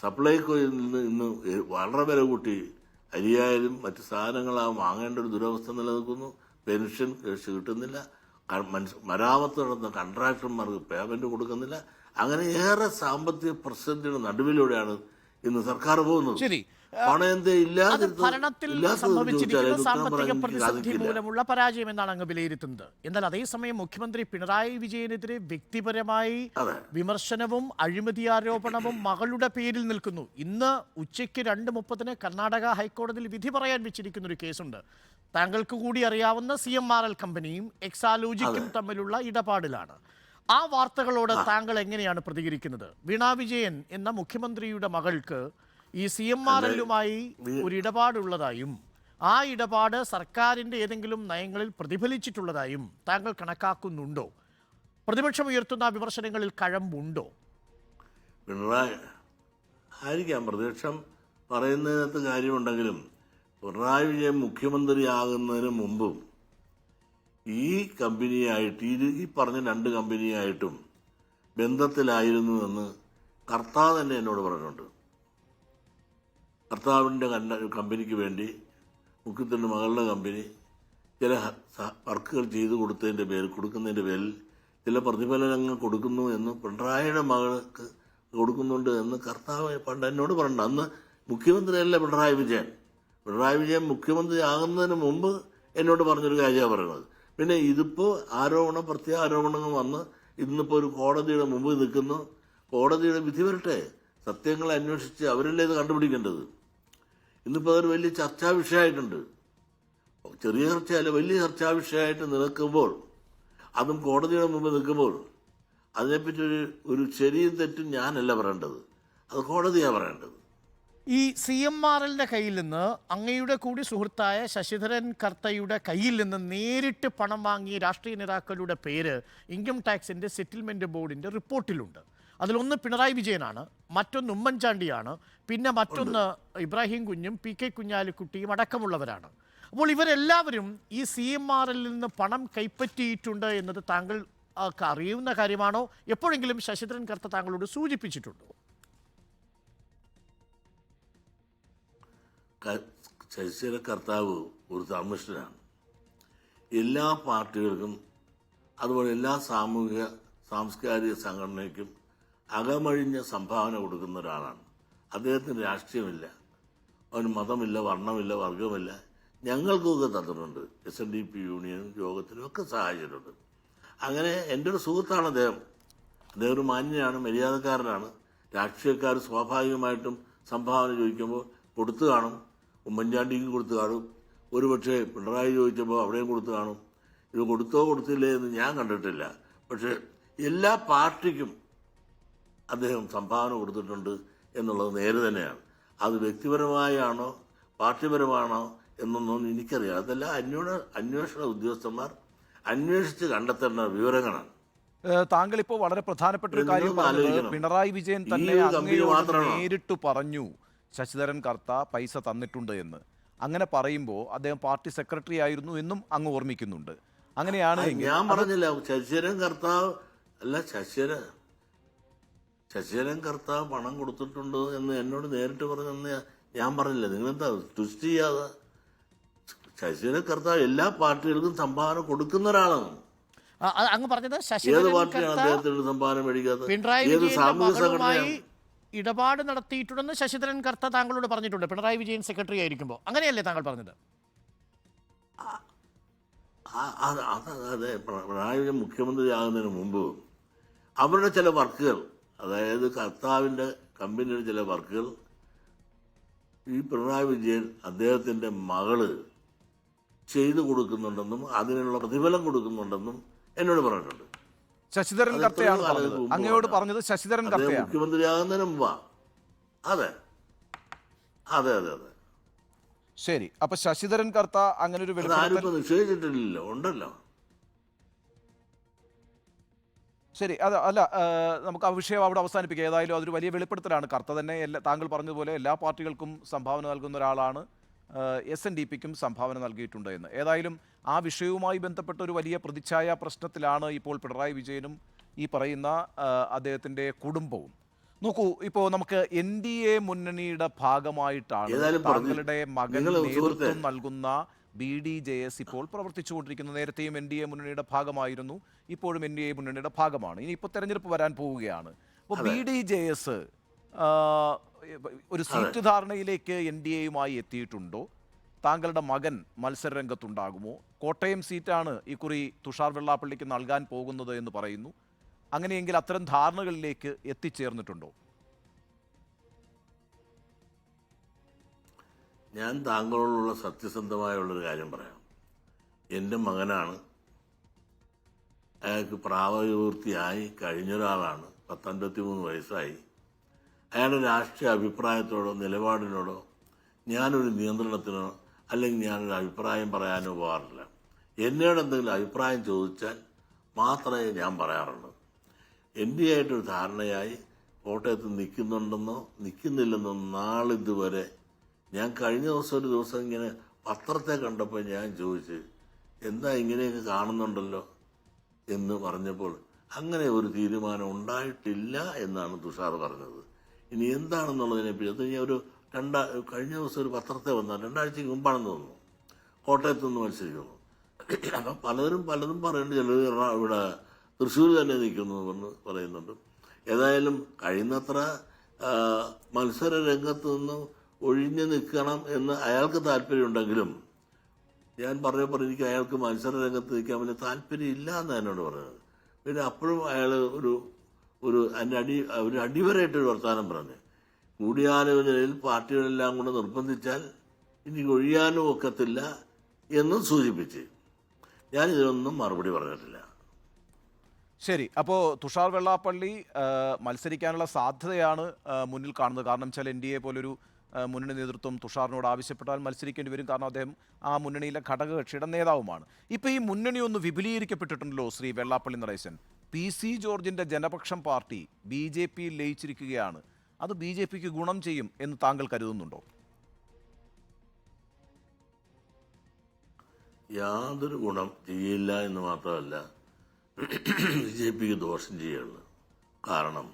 സപ്ലൈകോയിൽ നിന്ന് ഇന്ന് വളരെ വില കൂട്ടി അരിയായാലും മറ്റ് സാധനങ്ങളാവും വാങ്ങേണ്ട ഒരു ദുരവസ്ഥ നിലനിൽക്കുന്നു. പെൻഷൻ കിട്ടുന്നില്ല, മരാമത്ത് നടന്ന കോൺട്രാക്ടർമാർക്ക് പേയ്മെന്റ് കൊടുക്കുന്നില്ല. അങ്ങനെ ഏറെ സാമ്പത്തിക പ്രതിസന്ധിയുടെ നടുവിലൂടെയാണ് ഇന്ന് സർക്കാർ പോകുന്നത്. ശരി, ഭരണത്തിൽ സംഭവിച്ചിരിക്കുന്ന സാമ്പത്തിക പ്രതിസന്ധി മൂലമുള്ള പരാജയം എന്നാണ് അങ്ങ് വിലയിരുത്തുന്നത്. എന്നാൽ അതേസമയം മുഖ്യമന്ത്രി പിണറായി വിജയനെതിരെ വ്യക്തിപരമായി വിമർശനവും അഴിമതി ആരോപണവും മകളുടെ പേരിൽ നിൽക്കുന്നു. ഇന്ന് ഉച്ചയ്ക്ക് 2:30 കർണാടക ഹൈക്കോടതിയിൽ വിധി പറയാൻ വെച്ചിരിക്കുന്ന ഒരു കേസുണ്ട്. താങ്കൾക്ക് കൂടി അറിയാവുന്ന CMRL കമ്പനിയും എക്സാലോജിക്കും തമ്മിലുള്ള ഇടപാടിലാണ്. ആ വാർത്തകളോട് താങ്കൾ എങ്ങനെയാണ് പ്രതികരിക്കുന്നത്? വീണ വിജയൻ എന്ന മുഖ്യമന്ത്രിയുടെ മകൾക്ക് ഈ CMRLുമായി ഒരു ഇടപാടുള്ളതായും ആ ഇടപാട് സർക്കാരിൻ്റെ ഏതെങ്കിലും നയങ്ങളിൽ പ്രതിഫലിച്ചിട്ടുള്ളതായും താങ്കൾ കണക്കാക്കുന്നുണ്ടോ? പ്രതിപക്ഷം ഉയർത്തുന്ന വിമർശനങ്ങളിൽ കഴമ്പുണ്ടോ? പിണറായി ആയിരിക്കാം പ്രതിപക്ഷം പറയുന്നതിനകത്ത് കാര്യമുണ്ടെങ്കിലും പിണറായി വിജയൻ മുഖ്യമന്ത്രിയാകുന്നതിന് മുമ്പും ഈ കമ്പനിയായിട്ട് ഈ പറഞ്ഞ 2 കമ്പനിയായിട്ടും ബന്ധത്തിലായിരുന്നുവെന്ന് കർത്താവ് തന്നെ എന്നോട് പറഞ്ഞിട്ടുണ്ട്. കർത്താവിൻ്റെ കമ്പനിക്ക് വേണ്ടി മുഖ്യത്തിൻ്റെ മകളുടെ കമ്പനി ചില വർക്കുകൾ ചെയ്തു കൊടുക്കുന്നതിൻ്റെ പേരിൽ ചില പ്രതിഫലനങ്ങൾ കൊടുക്കുന്നു എന്ന് പിണറായിയുടെ മകൾക്ക് കൊടുക്കുന്നുണ്ട് എന്ന് കർത്താവ് പണ്ട് എന്നോട് പറഞ്ഞിട്ടുണ്ട്. അന്ന് മുഖ്യമന്ത്രിയല്ല പിണറായി വിജയൻ മുഖ്യമന്ത്രി ആകുന്നതിന് മുമ്പ് എന്നോട് പറഞ്ഞൊരു കാര്യമാണ് പറയുന്നത്. പിന്നെ ഇതിപ്പോൾ പ്രത്യാരോപണങ്ങൾ വന്ന് ഇന്നിപ്പോൾ ഒരു കോടതിയുടെ മുമ്പ് നിൽക്കുന്നു. കോടതിയുടെ വിധി വരട്ടെ, സത്യങ്ങളെ അന്വേഷിച്ച് അവരല്ലേ ഇത് കണ്ടുപിടിക്കേണ്ടത്. ഇന്നിപ്പോൾ അതൊരു വലിയ ചർച്ചാ വിഷയമായിട്ടുണ്ട്. ചെറിയ ചർച്ചയല്ല, വലിയ ചർച്ചാ വിഷയമായിട്ട് നിൽക്കുമ്പോൾ, അതും കോടതിയുടെ മുമ്പ് നിൽക്കുമ്പോൾ അതിനെപ്പറ്റി ഒരു ശരിയും തെറ്റും ഞാനല്ല പറയേണ്ടത്, അത് കോടതിയാണ് പറയേണ്ടത്. ഈ CMRLന്റെ കയ്യിൽ നിന്ന് അങ്ങയുടെ കൂടി സുഹൃത്തായ ശശിധരൻ കർത്തയുടെ കയ്യിൽ നിന്ന് നേരിട്ട് പണം വാങ്ങിയ രാഷ്ട്രീയ നേതാക്കളുടെ പേര് ഇൻകം ടാക്സിൻ്റെ സെറ്റിൽമെൻറ്റ് ബോർഡിൻ്റെ റിപ്പോർട്ടിലുണ്ട്. അതിലൊന്ന് പിണറായി വിജയനാണ്, മറ്റൊന്ന് ഉമ്മൻചാണ്ടിയാണ്, പിന്നെ മറ്റൊന്ന് ഇബ്രാഹിം കുഞ്ഞും PK കുഞ്ഞാലിക്കുട്ടിയും അടക്കമുള്ളവരാണ്. അപ്പോൾ ഇവരെല്ലാവരും ഈ CMRLൽ നിന്ന് പണം കൈപ്പറ്റിയിട്ടുണ്ട് എന്നത് താങ്കൾ അറിയുന്ന കാര്യമാണോ? എപ്പോഴെങ്കിലും ശശിധരൻ കർത്ത താങ്കളോട് സൂചിപ്പിച്ചിട്ടുണ്ടോ? ശശിധരൻ കർത്താവ് ഒരു ധർമ്മിഷ്ഠനാണ്. എല്ലാ പാർട്ടികൾക്കും അതുപോലെ എല്ലാ സാമൂഹിക സാംസ്കാരിക സംഘടനയ്ക്കും അകമഴിഞ്ഞ സംഭാവന കൊടുക്കുന്ന ഒരാളാണ്. അദ്ദേഹത്തിന് രാഷ്ട്രീയമില്ല, അവന് മതമില്ല, വർണ്ണമില്ല, വർഗമില്ല. ഞങ്ങൾക്കൊക്കെ തന്നിട്ടുണ്ട്. SNDP യൂണിയനും യോഗത്തിനും ഒക്കെ സഹായിച്ചിട്ടുണ്ട്. അങ്ങനെ എൻ്റെ ഒരു സുഹൃത്താണ് അദ്ദേഹം. അദ്ദേഹം ഒരു മാന്യനാണ്, മര്യാദക്കാരനാണ്. രാഷ്ട്രീയക്കാർ സ്വാഭാവികമായിട്ടും സംഭാവന ചോദിക്കുമ്പോൾ കൊടുത്തു കാണും. ഉമ്മൻചാണ്ടിക്ക് കൊടുത്തു കാണും, ഒരുപക്ഷെ പിണറായി ചോദിച്ചപ്പോൾ അവിടെയും കൊടുത്തു കാണും. ഇത് കൊടുത്തോ കൊടുത്തില്ലേ എന്ന് ഞാൻ കണ്ടിട്ടില്ല. പക്ഷേ എല്ലാ പാർട്ടിക്കും അദ്ദേഹം സംഭാവന കൊടുത്തിട്ടുണ്ട് എന്നുള്ളത് നേരെ തന്നെയാണ്. അത് വ്യക്തിപരമായാണോ പാർട്ടിപരമാണോ എന്നൊന്നും എനിക്കറിയാം. അതെല്ലാം അന്വേഷണ ഉദ്യോഗസ്ഥന്മാർ അന്വേഷിച്ച് കണ്ടെത്തേണ്ട വിവരങ്ങളാണ്. താങ്കൾ ഇപ്പോൾ വളരെ പ്രധാനപ്പെട്ട ഒരു കാര്യം പറഞ്ഞത്, പിണറായി വിജയൻ തന്നെ അങ്ങയോട് നേരിട്ട് പറഞ്ഞു ശശിധരൻ കർത്ത പൈസ തന്നിട്ടുണ്ട് എന്ന്. അങ്ങനെ പറയുമ്പോൾ അദ്ദേഹം പാർട്ടി സെക്രട്ടറി ആയിരുന്നു എന്നും അങ്ങ് ഓർമ്മിക്കുന്നുണ്ട്. അങ്ങനെയാണ് ഞാൻ പറഞ്ഞില്ല ശശിധരൻ കർത്താവ് അല്ല, ശശിധരൻ കർത്താവ് പണം കൊടുത്തിട്ടുണ്ട് എന്ന് എന്നോട് നേരിട്ട് പറഞ്ഞെന്ന് ഞാൻ പറഞ്ഞില്ല. നിങ്ങളെന്താ ട്വിസ്റ്റ് ചെയ്യാതെ? ശശിധരൻ കർത്താവ് എല്ലാ പാർട്ടികൾക്കും സംഭാവന കൊടുക്കുന്ന ഒരാളാണ്. അങ്ങ് പറഞ്ഞത് ഏത് പാർട്ടിയാണ് അദ്ദേഹത്തിന് സംഭാവന മേടിക്കാത്തത്? ഏത് സാമൂഹ്യ സംഘടനയാണ്? ഇടപാട് നടത്തിയിട്ടുണ്ടെന്ന് ശശിധരൻ കർത്ത താങ്കളോട് പറഞ്ഞിട്ടുണ്ട്, പിണറായി വിജയൻ സെക്രട്ടറി ആയിരിക്കുമ്പോൾ. അങ്ങനെയല്ലേ താങ്കൾ പറഞ്ഞത്? അതെ, പിണറായി വിജയൻ മുഖ്യമന്ത്രിയാകുന്നതിന് മുമ്പ് അവരുടെ ചില വർക്കുകൾ, അതായത് കർത്താവിൻ്റെ കമ്പനിയുടെ ചില വർക്കുകൾ ഈ പിണറായി വിജയൻ അദ്ദേഹത്തിൻ്റെ മകള് ചെയ്തു കൊടുക്കുന്നുണ്ടെന്നും അതിനുള്ള പ്രതിഫലം കൊടുക്കുന്നുണ്ടെന്നും എന്നോട് പറഞ്ഞിട്ടുണ്ട്. ശശിധരൻ കർത്തയാണ് പറഞ്ഞത്. അങ്ങയോട് പറഞ്ഞത് ശശിധരൻ കർത്തയാണ് മുഖ്യമന്ത്രിയാകുന്നതിന് മുമ്പാ. അതെ അതെ അതെ അതെ ശരി. അപ്പൊ ശശിധരൻ കർത്ത അങ്ങനെ ഒരു ആരും നിഷേധിച്ചിട്ടില്ലല്ലോ, ഉണ്ടല്ലോ. ശരി, അത് അല്ല, നമുക്ക് ആ വിഷയം അവിടെ അവസാനിപ്പിക്കാം. ഏതായാലും അതൊരു വലിയ വെളിപ്പെടുത്തലാണ്. കർത്ത തന്നെ താങ്കൾ പറഞ്ഞതുപോലെ എല്ലാ പാർട്ടികൾക്കും സംഭാവന നൽകുന്ന ഒരാളാണ്, SNDPക്കും സംഭാവന നൽകിയിട്ടുണ്ട് എന്ന്. ഏതായാലും ആ വിഷയവുമായി ബന്ധപ്പെട്ട ഒരു വലിയ പ്രതിച്ഛായ പ്രശ്നത്തിലാണ് ഇപ്പോൾ പിണറായി വിജയനും ഈ പറയുന്ന അദ്ദേഹത്തിൻ്റെ കുടുംബവും. നോക്കൂ, ഇപ്പോൾ നമുക്ക് NDA മുന്നണിയുടെ ഭാഗമായിട്ടാണ് താങ്കളുടെ മകൻ നേതൃത്വം നൽകുന്ന BDJS ഇപ്പോൾ പ്രവർത്തിച്ചുകൊണ്ടിരിക്കുന്നത്. നേരത്തെയും NDA മുന്നണിയുടെ ഭാഗമായിരുന്നു, ഇപ്പോഴും NDA മുന്നണിയുടെ ഭാഗമാണ്. ഇനി ഇപ്പോൾ തെരഞ്ഞെടുപ്പ് വരാൻ പോവുകയാണ്. അപ്പോൾ BDJS ഒരു സീറ്റ് ധാരണയിലേക്ക് NDAയുമായി എത്തിയിട്ടുണ്ടോ? താങ്കളുടെ മകൻ മത്സരരംഗത്തുണ്ടാകുമോ? കോട്ടയം സീറ്റാണ് ഇക്കുറി തുഷാർ വെള്ളാപ്പള്ളിക്ക് നൽകാൻ പോകുന്നത് എന്ന് പറയുന്നു. അങ്ങനെയെങ്കിൽ അത്തരം ധാരണകളിലേക്ക് എത്തിച്ചേർന്നിട്ടുണ്ടോ? ഞാൻ താങ്കളോടുള്ള സത്യസന്ധമായുള്ളൊരു കാര്യം പറയാം. എൻ്റെ മകനാണ്, അയാൾക്ക് പ്രായപൂർത്തിയായി കഴിഞ്ഞൊരാളാണ്, 53 വയസ്സായി. അയാളുടെ രാഷ്ട്രീയ അഭിപ്രായത്തോടോ നിലപാടിനോടോ ഞാനൊരു നിയന്ത്രണത്തിനോ അല്ലെങ്കിൽ ഞാനൊരു അഭിപ്രായം പറയാനോ പോകാറില്ല. എന്നോട് എന്തെങ്കിലും അഭിപ്രായം ചോദിച്ചാൽ മാത്രമേ ഞാൻ പറയാറുള്ളൂ. NDA ആയിട്ടൊരു ധാരണയായി കോട്ടയത്ത് നിൽക്കുന്നുണ്ടെന്നോ നിൽക്കുന്നില്ലെന്നോ നാളിതുവരെ ഞാൻ കഴിഞ്ഞ ഒരു ദിവസം ഇങ്ങനെ പത്രത്തെ കണ്ടപ്പോൾ ഞാൻ ചോദിച്ച്, എന്താ ഇങ്ങനെയൊക്കെ കാണുന്നുണ്ടല്ലോ എന്ന് പറഞ്ഞപ്പോൾ അങ്ങനെ ഒരു തീരുമാനം ഉണ്ടായിട്ടില്ല എന്നാണ് തുഷാർ പറഞ്ഞത്. ഇനി എന്താണെന്നുള്ളതിനെപ്പറ്റി അത് ഞാൻ കഴിഞ്ഞ ദിവസം ഒരു പത്രത്തെ വന്നാൽ 2 ആഴ്ചയ്ക്ക് മുമ്പാണെന്ന് തോന്നുന്നു, കോട്ടയത്ത് നിന്ന് മത്സരിക്കുന്നു. അപ്പം പലതും പറയുന്നുണ്ട്. ചിലർ ഇവിടെ തൃശ്ശൂർ തന്നെ നിൽക്കുന്നു എന്ന് പറയുന്നുണ്ട്. ഏതായാലും കഴിയുന്നത്ര മത്സര രംഗത്ത് നിന്ന് ഒഴിഞ്ഞു നിൽക്കണം എന്ന് അയാൾക്ക് താല്പര്യമുണ്ടെങ്കിലും ഞാൻ പറഞ്ഞപ്പോൾ എനിക്ക് അയാൾക്ക് മത്സര രംഗത്ത് നിൽക്കാൻ വലിയ താല്പര്യമില്ല എന്ന് എന്നോട് പറഞ്ഞത്. പിന്നെ അപ്പോഴും അയാൾ ഒരു അടിവരായിട്ടൊരു വർത്തമാനം പറഞ്ഞു. കൂടിയാലോചനയിൽ പാർട്ടികളെല്ലാം കൂടെ നിർബന്ധിച്ചാൽ ഇനി ഒഴിയാനും ഒക്കത്തില്ല എന്നും സൂചിപ്പിച്ച് ഞാൻ ഇതിനൊന്നും മറുപടി പറഞ്ഞിട്ടില്ല. ശരി, അപ്പോൾ തുഷാർ വെള്ളാപ്പള്ളി മത്സരിക്കാനുള്ള സാധ്യതയാണ് മുന്നിൽ കാണുന്നത്. കാരണം വെച്ചാൽ NDA പോലൊരു മുന്നണി നേതൃത്വം തുഷാറിനോട് ആവശ്യപ്പെട്ടാൽ മത്സരിക്കേണ്ടി വരും. കാരണം അദ്ദേഹം ആ മുന്നണിയിലെ ഘടകകക്ഷിയുടെ നേതാവുമാണ്. ഇപ്പോൾ ഈ മുന്നണി ഒന്ന് വിപുലീകരിക്കപ്പെട്ടിട്ടുണ്ടല്ലോ ശ്രീ വെള്ളാപ്പള്ളി നടേശൻ. PC ജോർജിൻ്റെ ജനപക്ഷം പാർട്ടി BJPയിൽ ലയിച്ചിരിക്കുകയാണ്. അത് BJPക്ക് ഗുണം ചെയ്യും എന്ന് താങ്കൾ കരുതുന്നുണ്ടോ? യാതൊരു ഗുണം ചെയ്യില്ല എന്ന് മാത്രമല്ല, BJPക്ക് ദോഷം ചെയ്യുള്ളൂ. കാരണം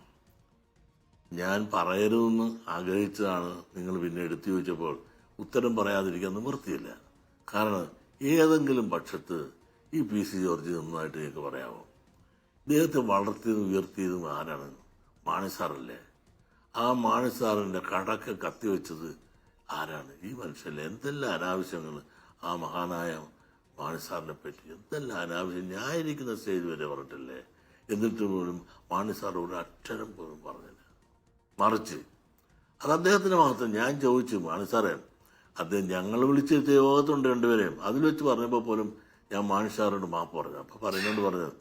ഞാൻ പറയരുതെന്ന് ആഗ്രഹിച്ചതാണ്, നിങ്ങൾ പിന്നെ എടുത്തു ചോദിച്ചപ്പോൾ ഉത്തരം പറയാതിരിക്കാൻ നിവൃത്തിയില്ല. കാരണം ഏതെങ്കിലും പക്ഷത്ത് ഈ PC ജോർജ് നന്നായിട്ട് നിങ്ങൾക്ക് പറയാമോ? ഇദ്ദേഹത്തെ വളർത്തിയതും ഉയർത്തിയതും ആരാണ്? മാണി സാറല്ലേ? ആ മാണി സാറിൻ്റെ കടക്ക് കത്തിവെച്ചത് ആരാണ്? ഈ മനുഷ്യല്ലേ? എന്തെല്ലാം അനാവശ്യങ്ങൾ ആ മഹാനായ മാണി സാറിനെ പറ്റി, എന്തെല്ലാം അനാവശ്യം ന്യായീകരിക്കുന്ന സ്റ്റേജ് വരെ പറഞ്ഞിട്ടില്ലേ? എന്നിട്ട് പോലും മാണി സാർ ഒരു അക്ഷരം പോലും പറഞ്ഞില്ല. മറിച്ച് അത് അദ്ദേഹത്തിൻ്റെ മഹത്വം. ഞാൻ ചോദിച്ചു, മാണി സാറേ, അദ്ദേഹം ഞങ്ങൾ വിളിച്ചിരുത്തിയ യോഗത്തുണ്ട് രണ്ടുപേരെയും, അതിൽ വെച്ച് പറഞ്ഞപ്പോൾ പോലും ഞാൻ മാണി സാറിനോട് മാപ്പ് പറഞ്ഞു. അപ്പോൾ പറയുന്നോണ്ട് പറഞ്ഞത്,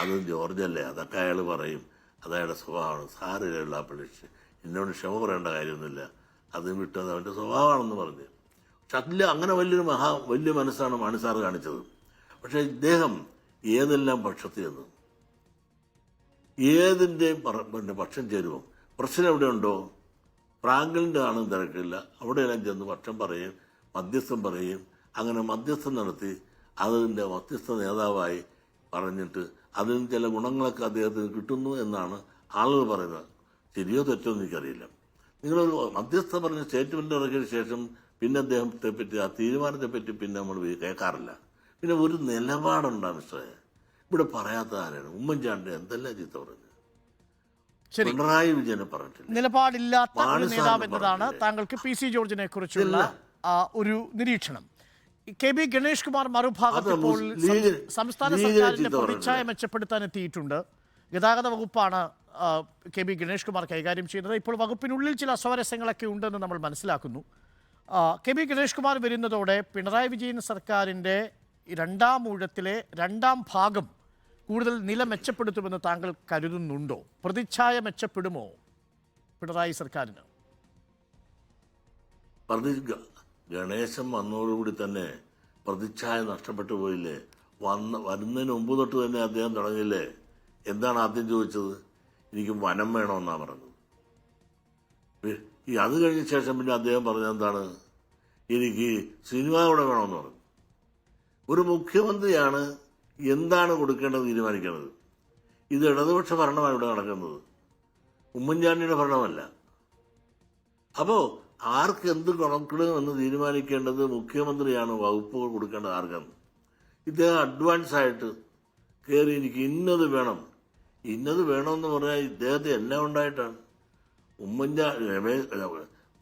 അത് ജോർജല്ലേ, അതൊക്കെ അയാൾ പറയും, അതയാളുടെ സ്വഭാവമാണ്, സാറിലുള്ള പരീക്ഷ എന്നോട് ക്ഷമ പറയേണ്ട കാര്യമൊന്നുമില്ല, അത് വിട്ടത് അവൻ്റെ സ്വഭാവമാണെന്ന് പറഞ്ഞു. പക്ഷെ അതിൽ അങ്ങനെ വലിയ മനസ്സാണ് മാണി സാറ് കാണിച്ചത്. പക്ഷെ ഇദ്ദേഹം ഏതെല്ലാം പക്ഷത്ത് ചെന്നു, ഏതിൻ്റെയും പക്ഷം ചേരുമോ? പ്രശ്നം എവിടെയുണ്ടോ, ഫ്രാങ്കലിൻ്റെ ആണെന്ന് തിരക്കില്ല, അവിടെയെല്ലാം ചെന്ന് പക്ഷം പറയും, മധ്യസ്ഥം പറയും. അങ്ങനെ മധ്യസ്ഥം നടത്തി അതിൻ്റെ മധ്യസ്ഥ നേതാവായി പറഞ്ഞിട്ട് അതിന് ചില ഗുണങ്ങളൊക്കെ അദ്ദേഹത്തിന് കിട്ടുന്നു എന്നാണ് ആളുകൾ പറയുന്നത്. ശരിയോ തെറ്റോ എനിക്കറിയില്ല. നിങ്ങളൊരു മധ്യസ്ഥ പറഞ്ഞ സ്റ്റേറ്റ്മെൻ്റ് ഇറക്കിയ ശേഷം പിന്നെ അദ്ദേഹത്തെ പറ്റി, ആ തീരുമാനത്തെ പറ്റി പിന്നെ നമ്മൾ കേൾക്കാറില്ല. പിന്നെ ഒരു നിലപാടുണ്ടാണ് മിസ്റ്ററെ. ഇവിടെ പറയാത്ത ആരാണ്? ഉമ്മൻചാണ്ടി എന്തെല്ലാം ചീത്ത പറഞ്ഞു, പിണറായി വിജയനെ പറഞ്ഞിട്ടില്ല. നിലപാടില്ലാത്ത ഒരു നേതാവ് എന്നതാണ് താങ്കൾക്ക് പി സി ജോർജിനെ കുറിച്ചുള്ള ഒരു നിരീക്ഷണം. കെ ബി ഗണേഷ് കുമാർ മറുഭാഗത്ത് ഇപ്പോൾ സംസ്ഥാന സർക്കാരിന്റെ പ്രതിച്ഛായ മെച്ചപ്പെടുത്താൻ എത്തിയിട്ടുണ്ട്. ഗതാഗത വകുപ്പാണ് കെ ബി ഗണേഷ് കുമാർ കൈകാര്യം ചെയ്യുന്നത്. ഇപ്പോൾ വകുപ്പിനുള്ളിൽ ചില അസ്വാരസ്യങ്ങളൊക്കെ ഉണ്ടെന്ന് നമ്മൾ മനസ്സിലാക്കുന്നു. കെ ബി ഗണേഷ് കുമാർ വരുന്നതോടെ പിണറായി വിജയൻ സർക്കാരിൻ്റെ രണ്ടാം ഊഴത്തിലെ രണ്ടാം ഭാഗം കൂടുതൽ നില മെച്ചപ്പെടുത്തുമെന്ന് താങ്കൾ കരുതുന്നുണ്ടോ? പ്രതിച്ഛായ മെച്ചപ്പെടുമോ പിണറായി സർക്കാരിന്? ഗണേശൻ വന്നതോടുകൂടി തന്നെ പ്രതിച്ഛായ നഷ്ടപ്പെട്ടു പോയില്ലേ? വരുന്നതിന് മുമ്പ് തൊട്ട് തന്നെ അദ്ദേഹം തുടങ്ങിയില്ലേ? എന്താണ് ആദ്യം ചോദിച്ചത്? എനിക്ക് വനം വേണമെന്നാണ് പറഞ്ഞത്. അത് കഴിഞ്ഞ ശേഷം പിന്നെ അദ്ദേഹം പറഞ്ഞത് എന്താണ്? എനിക്ക് സിനിമ കൂടെ വേണമെന്ന് പറഞ്ഞു. ഒരു മുഖ്യമന്ത്രിയാണ് എന്താണ് കൊടുക്കേണ്ടത് തീരുമാനിക്കുന്നത്. ഇത് ഇടതുപക്ഷ ഭരണമാണ് ഇവിടെ നടക്കുന്നത്, ഉമ്മൻചാണ്ടിയുടെ ഭരണമല്ല. അപ്പോൾ ആർക്ക് എന്ത് കൊടുക്കണമെന്ന് തീരുമാനിക്കേണ്ടത് മുഖ്യമന്ത്രിയാണ്, വകുപ്പുകൾ കൊടുക്കേണ്ടത് ആർക്കാണ്. ഇദ്ദേഹം അഡ്വാൻസ് ആയിട്ട് കയറി എനിക്ക് ഇന്നത് വേണമെന്ന് പറഞ്ഞാൽ ഇദ്ദേഹത്തെ എല്ലാം ഉണ്ടായിട്ടാണ്.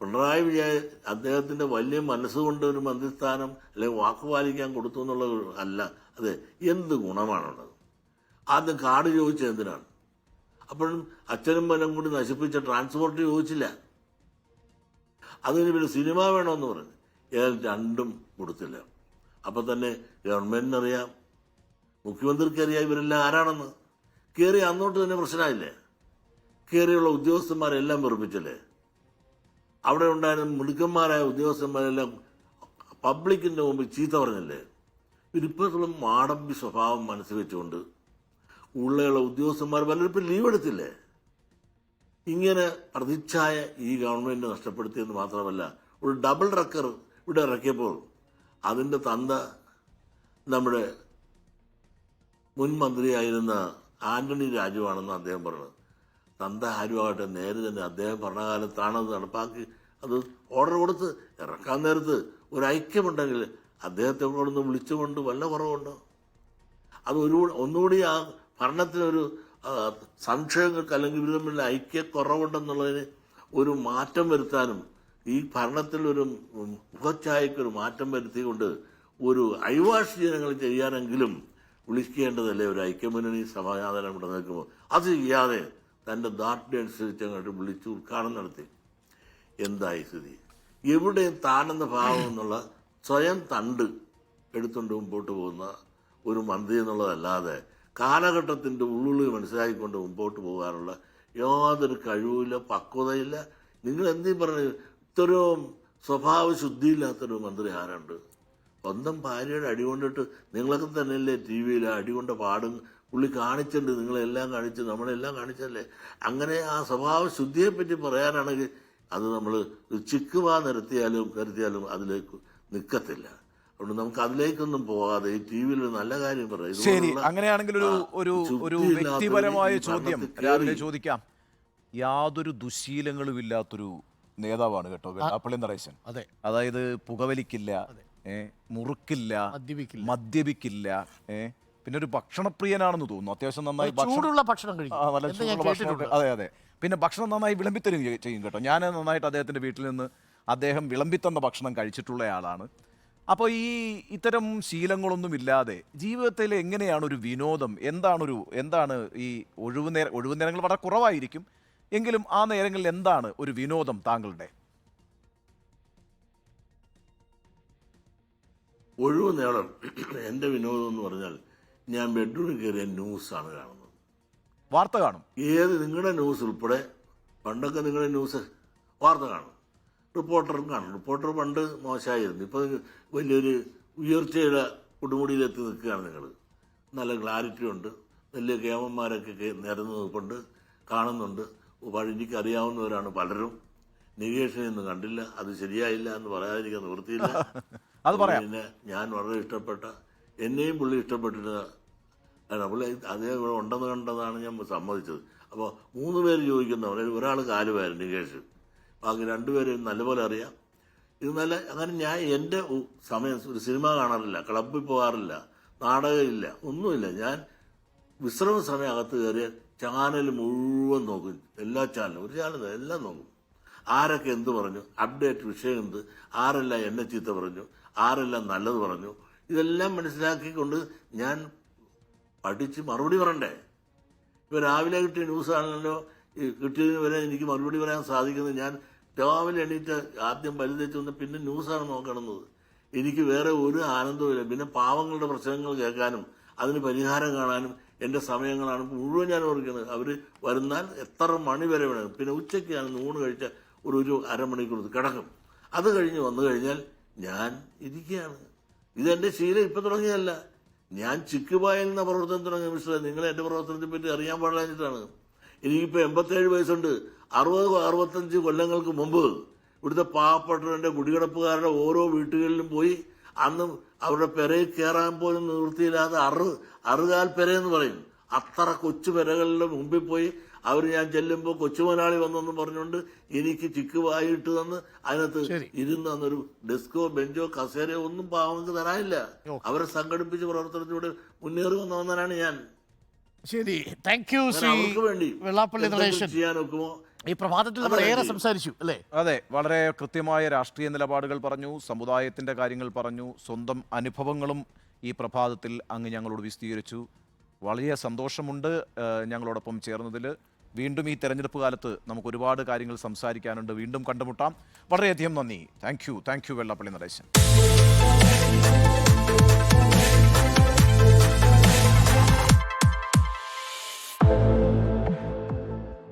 പിണറായി വിജയൻ അദ്ദേഹത്തിന്റെ വലിയ മനസ്സുകൊണ്ട് ഒരു മന്ത്രിസ്ഥാനം അല്ലെങ്കിൽ വാക്കുപാലിക്കാൻ കൊടുത്തു എന്നുള്ളത് അല്ല. അതെ, എന്ത് ഗുണമാണുള്ളത്? ആദ്യം കാർഡ് ചോദിച്ചത് എന്തിനാണ്? അപ്പോഴും അച്ഛനും മനം കൂടി നശിപ്പിച്ച ട്രാൻസ്പോർട്ട് ചോദിച്ചില്ല. അതിന് പിന്നെ സിനിമ വേണമെന്ന് പറഞ്ഞു. ഏതായാലും രണ്ടും കൊടുത്തില്ല. അപ്പം തന്നെ ഗവൺമെന്റിനറിയാം, മുഖ്യമന്ത്രിക്ക് അറിയാം ഇവരെല്ലാം ആരാണെന്ന്. കയറി അന്നോട്ട് തന്നെ പ്രശ്നമായില്ലേ? കയറിയുള്ള ഉദ്യോഗസ്ഥന്മാരെല്ലാം വെറുപ്പിച്ചല്ലേ? അവിടെ ഉണ്ടായിരുന്ന മിടുക്കന്മാരായ ഉദ്യോഗസ്ഥന്മാരെല്ലാം പബ്ലിക്കിന്റെ മുമ്പിൽ ചീത്ത പറഞ്ഞല്ലേ? ഇപ്പോഴും മാടമ്പി സ്വഭാവം മനസ്സിൽ വെച്ചുകൊണ്ട് ഉള്ളിലുള്ള ഉദ്യോഗസ്ഥന്മാർ പലരും ലീവ് എടുത്തില്ലേ? ഇങ്ങനെ പ്രതിച്ഛായ ഈ ഗവൺമെന്റ് നഷ്ടപ്പെടുത്തിയെന്ന് മാത്രമല്ല, ഒരു ഡബിൾ ട്രക്കർ ഇവിടെ ഇറക്കിയപ്പോൾ അതിൻ്റെ തന്ത നമ്മുടെ മുൻ മന്ത്രിയായിരുന്ന ആന്റണി രാജുവാണെന്ന് അദ്ദേഹം പറഞ്ഞത്. തന്ത ആരുമാകട്ടെ നേരെ തന്നെ അദ്ദേഹം ഭരണകാലത്താണ് അത് നടപ്പാക്കി അത് ഓർഡർ കൊടുത്ത് ഇറക്കാൻ നേരത്ത് ഒരു ഐക്യമുണ്ടെങ്കിൽ അദ്ദേഹത്തെ കൊണ്ടൊന്ന് വിളിച്ചുകൊണ്ട് വല്ല കുറവുണ്ടോ? അത് ഒന്നുകൂടി ആ ഭരണത്തിനൊരു സംശയങ്ങൾക്ക് അല്ലെങ്കിൽ ഇവർ തമ്മിലുള്ള ഐക്യക്കുറവുണ്ടെന്നുള്ളതിന് ഒരു മാറ്റം വരുത്താനും ഈ ഭരണത്തിലൊരു മുഖച്ഛായക്കൊരു മാറ്റം വരുത്തിക്കൊണ്ട് ഒരു അയവാഷ് ജനങ്ങൾ ചെയ്യാനെങ്കിലും വിളിക്കേണ്ടതല്ലേ ഒരു ഐക്യമുന്നണി സമാധാനം ഇവിടെ നിൽക്കുമ്പോൾ? അത് ചെയ്യാതെ തൻ്റെ ദാർഢ്യം അനുസരിച്ച് അങ്ങോട്ട് വിളിച്ച് ഉദ്ഘാടനം നടത്തി. എന്തായി സ്ഥിതി? എവിടെയും താനെന്ന ഭാവം എന്നുള്ള സ്വയം തണ്ട് എടുത്തുകൊണ്ട് മുമ്പോട്ട് പോകുന്ന ഒരു മന്ത്രി എന്നുള്ളതല്ലാതെ കാലഘട്ടത്തിൻ്റെ ഉള്ളിൽ മനസ്സിലാക്കിക്കൊണ്ട് മുമ്പോട്ട് പോകാനുള്ള യാതൊരു കഴിവില്ല, പക്വതയില്ല. നിങ്ങൾ എന്തീ പറഞ്ഞു ഇത്രയും സ്വഭാവ ശുദ്ധിയില്ലാത്തൊരു മന്ത്രി ആരുണ്ട്? സ്വന്തം ഭാര്യയുടെ അടികൊണ്ടിട്ട് നിങ്ങളൊക്കെ തന്നെയല്ലേ ടി വിയിൽ അടികൊണ്ട പാടും പുള്ളി കാണിച്ചിട്ടുണ്ട്, നിങ്ങളെല്ലാം കാണിച്ച് നമ്മളെല്ലാം കാണിച്ചല്ലേ. അങ്ങനെ ആ സ്വഭാവ ശുദ്ധിയെപ്പറ്റി പറയാനാണെങ്കിൽ അത് നമ്മൾ ചിക്കുവാ നിരത്തിയാലും അതിലേക്ക് നിൽക്കത്തില്ല. അതുകൊണ്ട് നമുക്ക് അതിലേക്കൊന്നും പോകാതെ ഈ ടി വിയിൽ നല്ല കാര്യം പറയാം. ശരി, അങ്ങനെയാണെങ്കിൽ ഒരു വ്യക്തിപരമായ ചോദ്യം രാവിലെ ചോദിക്കാം. യാതൊരു ദുശീലങ്ങളും ഇല്ലാത്തൊരു നേതാവാണ് കേട്ടോ വെള്ളാപ്പള്ളി നടേശൻ. അതായത് പുകവലിക്കില്ല, മുറുക്കില്ല, മദ്യപിക്കില്ല, പിന്നെ ഒരു ഭക്ഷണപ്രിയനാണെന്ന് തോന്നുന്നു. അത്യാവശ്യം നന്നായി ചൂടുള്ള ഭക്ഷണം കഴിക്കും ആ, നല്ല എന്ന് ഞാൻ ചൂടുള്ള ഭക്ഷണമൊക്കെ. കേട്ടിട്ടുണ്ട്. അതെ അതെ. പിന്നെ ഭക്ഷണം നന്നായി വിളമ്പിത്തരും ചെയ്യും കേട്ടോ. ഞാൻ നന്നായിട്ട് അദ്ദേഹത്തിൻ്റെ വീട്ടിൽ നിന്ന് അദ്ദേഹം വിളമ്പിത്തന്ന ഭക്ഷണം കഴിച്ചിട്ടുള്ള ആളാണ്. അപ്പോൾ ഇത്തരം ശീലങ്ങളൊന്നുമില്ലാതെ ജീവിതത്തിൽ എങ്ങനെയാണ് ഒരു വിനോദം, എന്താണ് ഈ ഒഴിവു നേരങ്ങൾ വളരെ കുറവായിരിക്കും എങ്കിലും ആ നേരങ്ങളിൽ എന്താണ് ഒരു വിനോദം താങ്കളുടെ? ഒഴിവ് നേടം എൻ്റെ വിനോദം എന്ന് പറഞ്ഞാൽ ഞാൻ ബെഡ്റൂമിൽ കയറിയ ന്യൂസാണ് കാണുന്നത്. വാർത്ത കാണും. നിങ്ങളുടെ ന്യൂസ് ഉൾപ്പെടെ പണ്ടൊക്കെ നിങ്ങളുടെ ന്യൂസ് വാർത്ത കാണും, റിപ്പോർട്ടറും കാണും. റിപ്പോർട്ടർ പണ്ട് മോശമായിരുന്നു, ഇപ്പോൾ വലിയൊരു ഉയർച്ചയുടെ കൊടുമുടിയിലെത്തി നിൽക്കുകയാണ് നിങ്ങൾ. നല്ല ക്ലാരിറ്റി ഉണ്ട്, വലിയ കേമന്മാരൊക്കെ നിരന്ന് നിൽപ്പുണ്ട്, കാണുന്നുണ്ട്. എനിക്ക് അറിയാവുന്നവരാണ് പലരും. നികേഷിനെയൊന്നും കണ്ടില്ല, അത് ശരിയായില്ല എന്ന് പറയാതിരിക്കാൻ നിവൃത്തിയില്ല. അത് പറയാം. പിന്നെ ഞാൻ വളരെ ഇഷ്ടപ്പെട്ട, എന്നെയും പുള്ളി ഇഷ്ടപ്പെട്ടിട്ട് പുള്ളി അതേ ഇവിടെ ഉണ്ടെന്ന് കണ്ടതാണ് ഞാൻ സമ്മതിച്ചത്. അപ്പോൾ 3 പേര് ചോദിക്കുന്നവർ, ഒരാൾ കാലുമായിരുന്നു നികേഷ്, ബാക്കി 2 പേരും നല്ലപോലെ അറിയാം. ഇത് അങ്ങനെ ഞാൻ എൻ്റെ സമയം ഒരു സിനിമ കാണാറില്ല, ക്ലബ്ബിൽ പോകാറില്ല, നാടകമില്ല, ഒന്നുമില്ല. ഞാൻ വിശ്രമ സമയം അകത്ത് കയറിയ ചാനൽ മുഴുവൻ നോക്കും, എല്ലാ ചാനലും, ഒരു ചാനൽ എല്ലാം നോക്കും. ആരൊക്കെ എന്ത് പറഞ്ഞു, അപ്ഡേറ്റ് വിഷയം എന്ത്, ആരെല്ലാം എന്നെ ചീത്ത പറഞ്ഞു, ആരെല്ലാം നല്ലത് പറഞ്ഞു, ഇതെല്ലാം മനസ്സിലാക്കിക്കൊണ്ട് ഞാൻ പഠിച്ച് മറുപടി പറയണ്ടേ. ഇപ്പോൾ രാവിലെ കിട്ടിയ ന്യൂസ് ആണല്ലോ, കിട്ടിയതിന് വരെ എനിക്ക് മറുപടി പറയാൻ സാധിക്കുന്നത്. ഞാൻ രാവിലെ എണീറ്റ് ആദ്യം പല്ലുതേച്ച് വന്ന് പിന്നെ ന്യൂസാണ് നോക്കണമെന്നത്. എനിക്ക് വേറെ ഒരു ആനന്ദവുമില്ല. പിന്നെ പാവങ്ങളുടെ പ്രശ്നങ്ങൾ കേൾക്കാനും അതിന് പരിഹാരം കാണാനും എൻ്റെ സമയങ്ങളാണ് മുഴുവൻ ഞാൻ ഓർക്കുന്നത്. അവർ വരുന്നാൽ എത്ര മണി വരെ വേണം. പിന്നെ ഉച്ചയ്ക്കാണ് ഊണ് കഴിച്ച ഒരു അരമണിക്കൂർ കിടക്കും. അത് കഴിഞ്ഞ് വന്നു കഴിഞ്ഞാൽ ഞാൻ ഇരിക്കുകയാണ്. ഇതെൻ്റെ ശീലം ഇപ്പം തുടങ്ങിയതല്ല. ഞാൻ ചിക്കുപായൽ എന്ന പ്രവർത്തനം തുടങ്ങിയ മിസ്റ്റർ, നിങ്ങൾ എൻ്റെ പ്രവർത്തനത്തെ പറ്റി അറിയാൻ പാടില്ലാഞ്ഞിട്ടാണ്. എനിക്കിപ്പോൾ 87 വയസ്സുണ്ട്. 60-65 കൊല്ലങ്ങൾക്ക് മുമ്പ് ഇവിടുത്തെ പാവപ്പെട്ടവരുടെ കുടികിടപ്പുകാരുടെ ഓരോ വീട്ടുകളിലും പോയി അന്ന് അവരുടെ പെരയിൽ കയറാൻ പോലും നിവൃത്തിയില്ലാതെ അറുകാൽ പെരയെന്ന് പറയും. അത്ര കൊച്ചു പെരകളുടെ മുമ്പിൽ പോയി ഞാൻ ചെല്ലുമ്പോൾ കൊച്ചുമലയാളി വന്നെന്ന് പറഞ്ഞുകൊണ്ട് എനിക്ക് ചിക്കുവായിട്ട് തന്ന് അതിനകത്ത് ഇരുന്ന് തന്നൊരു ഡെസ്കോ ബെഞ്ചോ കസേരയോ ഒന്നും പാവങ്ങൾക്ക് തരാനില്ല. അവരെ സംഘടിപ്പിച്ച് പ്രവർത്തനത്തിലൂടെ മുന്നേറി വന്നവനാണ് ഞാൻ. ശരി, താങ്ക് യു. അവർക്ക് വേണ്ടി വെള്ളാപ്പള്ളി നടേശൻ, ചെയ്യാൻ ഒക്കുമോ? ഈ പ്രഭാതത്തിൽ നമ്മൾ ഏറെ സംസാരിച്ചു അല്ലേ? അതെ, വളരെ കൃത്യമായ രാഷ്ട്രീയ നിലപാടുകൾ പറഞ്ഞു, സമുദായത്തിൻ്റെ കാര്യങ്ങൾ പറഞ്ഞു, സ്വന്തം അനുഭവങ്ങളും ഈ പ്രഭാതത്തിൽ അങ്ങ് ഞങ്ങളോട് വിശദീകരിച്ചു. വളരെ സന്തോഷമുണ്ട് ഞങ്ങളോടൊപ്പം ചേർന്നതിൽ. വീണ്ടും ഈ തെരഞ്ഞെടുപ്പ് കാലത്ത് നമുക്ക് ഒരുപാട് കാര്യങ്ങൾ സംസാരിക്കാനുണ്ട്. വീണ്ടും കണ്ടുമുട്ടാം. വളരെയധികം നന്ദി. Thank you Vellappally Natesan.